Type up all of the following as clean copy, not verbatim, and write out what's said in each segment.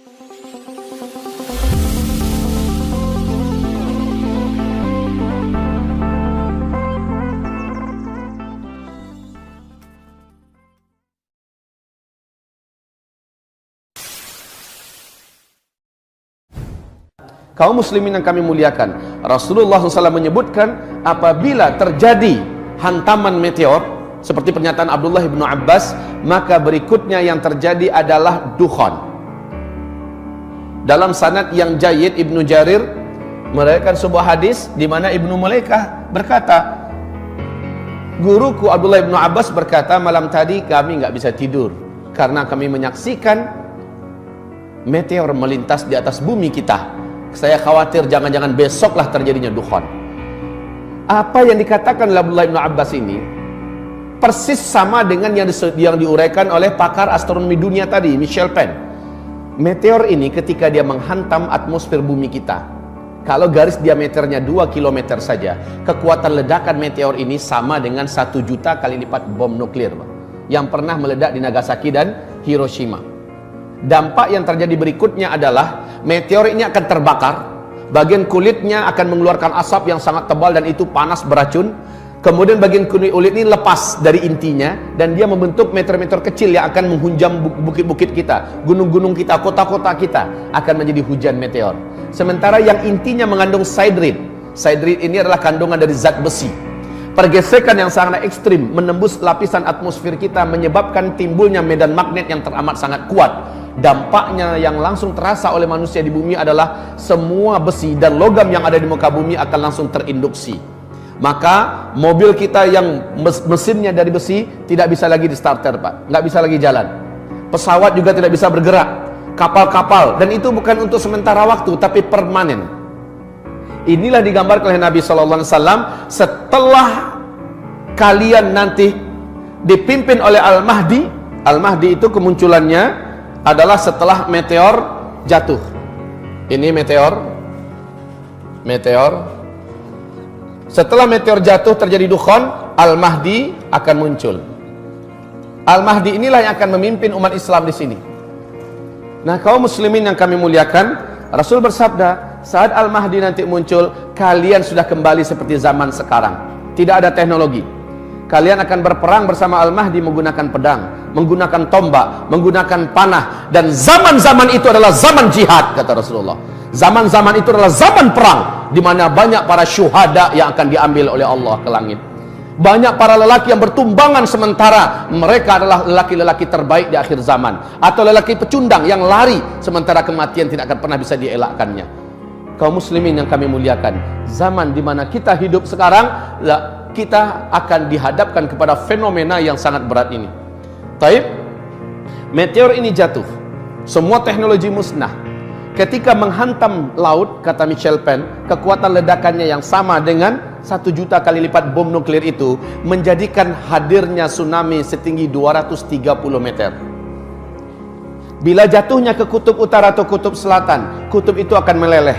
Kaum muslimin yang kami muliakan, Rasulullah SAW menyebutkan apabila terjadi hantaman meteor seperti pernyataan Abdullah bin Abbas, maka berikutnya yang terjadi adalah dukhan. Dalam sanad yang jayyid, Ibnu Jarir meriwayatkan sebuah hadis di mana Ibnu Mulaikah berkata, guruku Abdullah bin Abbas berkata, malam tadi kami nggak bisa tidur karena kami menyaksikan meteor melintas di atas bumi kita. Saya khawatir jangan-jangan besoklah terjadinya dukhan. Apa yang dikatakan oleh Abdullah bin Abbas ini persis sama dengan yang diuraikan oleh pakar astronomi dunia tadi, Michel Penn. Meteor ini ketika dia menghantam atmosfer bumi kita, kalau garis diameternya 2 km saja, kekuatan ledakan meteor ini sama dengan 1 juta kali lipat bom nuklir yang pernah meledak di Nagasaki dan Hiroshima. Dampak yang terjadi berikutnya adalah meteor ini akan terbakar, bagian kulitnya akan mengeluarkan asap yang sangat tebal dan itu panas beracun. Kemudian bagian kulit ini lepas dari intinya dan dia membentuk meteor-meteor kecil yang akan menghunjam bukit-bukit kita, gunung-gunung kita, kota-kota kita akan menjadi hujan meteor. Sementara yang intinya mengandung sidrid. Sidrid ini adalah kandungan dari zat besi. Pergesekan yang sangat ekstrim menembus lapisan atmosfer kita menyebabkan timbulnya medan magnet yang teramat sangat kuat. Dampaknya yang langsung terasa oleh manusia di bumi adalah semua besi dan logam yang ada di muka bumi akan langsung terinduksi. Maka mobil kita yang mesinnya dari besi tidak bisa lagi di starter, Pak, nggak bisa lagi jalan. Pesawat juga tidak bisa bergerak, kapal-kapal, dan itu bukan untuk sementara waktu tapi permanen. Inilah digambarkan oleh Nabi SAW setelah kalian nanti dipimpin oleh Al-Mahdi. Al-Mahdi itu kemunculannya adalah setelah meteor jatuh. Ini meteor. Setelah meteor jatuh terjadi dukhan, Al-Mahdi akan muncul. Al-Mahdi inilah yang akan memimpin umat Islam di sini. Nah, kaum muslimin yang kami muliakan, Rasul bersabda, saat Al-Mahdi nanti muncul, kalian sudah kembali seperti zaman sekarang. Tidak ada teknologi. Kalian akan berperang bersama Al-Mahdi menggunakan pedang, menggunakan tombak, menggunakan panah. Dan zaman-zaman itu adalah zaman jihad, kata Rasulullah. Zaman-zaman itu adalah zaman perang, di mana banyak para syuhada yang akan diambil oleh Allah ke langit. Banyak para lelaki yang bertumbangan sementara mereka adalah lelaki-lelaki terbaik di akhir zaman. Atau lelaki pecundang yang lari sementara kematian tidak akan pernah bisa dielakkannya. Kaum muslimin yang kami muliakan, zaman di mana kita hidup sekarang, kita akan dihadapkan kepada fenomena yang sangat berat ini. Taib, meteor ini jatuh, semua teknologi musnah. Ketika menghantam laut, kata Michel Penn, kekuatan ledakannya yang sama dengan 1 juta kali lipat bom nuklir itu menjadikan hadirnya tsunami setinggi 230 meter. Bila jatuhnya ke kutub utara atau kutub selatan, kutub itu akan meleleh.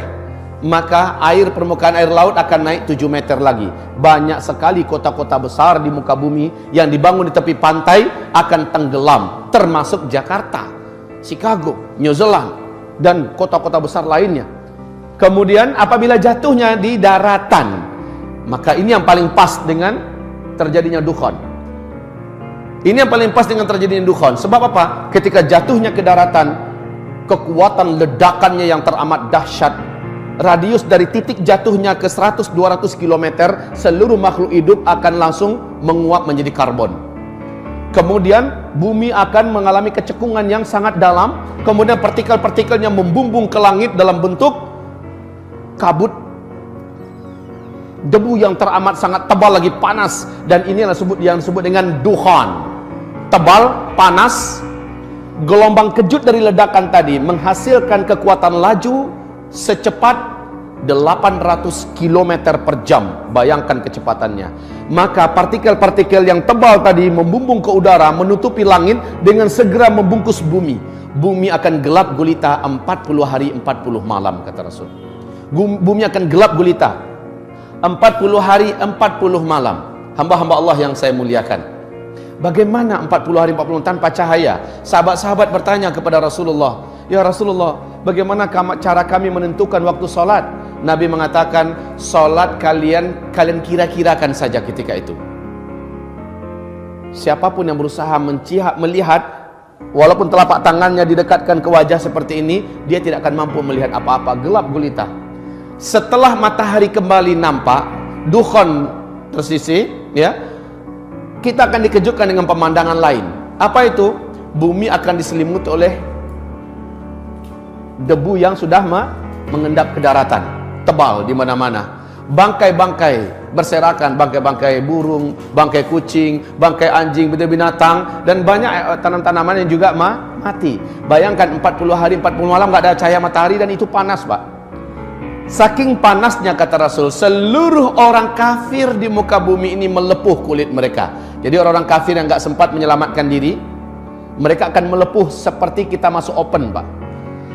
Maka permukaan air laut akan naik 7 meter lagi. Banyak sekali kota-kota besar di muka bumi yang dibangun di tepi pantai akan tenggelam, termasuk Jakarta, Chicago, New Zealand, dan kota-kota besar lainnya. Kemudian apabila jatuhnya di daratan, maka ini yang paling pas dengan terjadinya dukhan. Ini yang paling pas dengan terjadinya dukhan. Sebab apa? Ketika jatuhnya ke daratan, kekuatan ledakannya yang teramat dahsyat. Radius dari titik jatuhnya ke 100-200 km, seluruh makhluk hidup akan langsung menguap menjadi karbon. Kemudian bumi akan mengalami kecekungan yang sangat dalam. Kemudian partikel-partikelnya membumbung ke langit dalam bentuk kabut, debu yang teramat sangat tebal lagi panas. Dan inilah yang disebut dengan dukhan. Tebal, panas, gelombang kejut dari ledakan tadi menghasilkan kekuatan laju secepat 800 km per jam. Bayangkan kecepatannya. Maka partikel-partikel yang tebal tadi membumbung ke udara, menutupi langit dengan segera membungkus bumi. Bumi akan gelap gulita 40 hari 40 malam, kata Rasul. Bumi akan gelap gulita 40 hari 40 malam. Hamba-hamba Allah yang saya muliakan, bagaimana 40 hari 40 tanpa cahaya? Sahabat-sahabat bertanya kepada Rasulullah, Ya Rasulullah, bagaimana cara kami menentukan waktu sholat? Nabi mengatakan, sholat kalian kira-kirakan saja ketika itu. Siapapun yang berusaha melihat, walaupun telapak tangannya didekatkan ke wajah seperti ini, dia tidak akan mampu melihat apa-apa, gelap gulita. Setelah matahari kembali nampak, dukhon tersisih, ya, kita akan dikejutkan dengan pemandangan lain. Apa itu? Bumi akan diselimuti oleh debu yang sudah mengendap ke daratan, tebal di mana-mana. Bangkai-bangkai berserakan, bangkai-bangkai burung, bangkai kucing, bangkai anjing, binatang, dan banyak tanam-tanaman yang juga mati. Bayangkan 40 hari 40 malam nggak ada cahaya matahari, dan itu panas, Pak. Saking panasnya, kata Rasul, seluruh orang kafir di muka bumi ini melepuh kulit mereka. Jadi orang-orang kafir yang nggak sempat menyelamatkan diri, mereka akan melepuh seperti kita masuk open, Pak.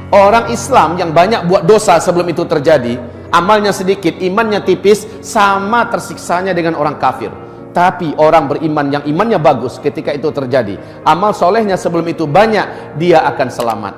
Orang Islam yang banyak buat dosa sebelum itu terjadi, amalnya sedikit, imannya tipis, sama tersiksanya dengan orang kafir. Tapi orang beriman yang imannya bagus, ketika itu terjadi, amal solehnya sebelum itu banyak, dia akan selamat.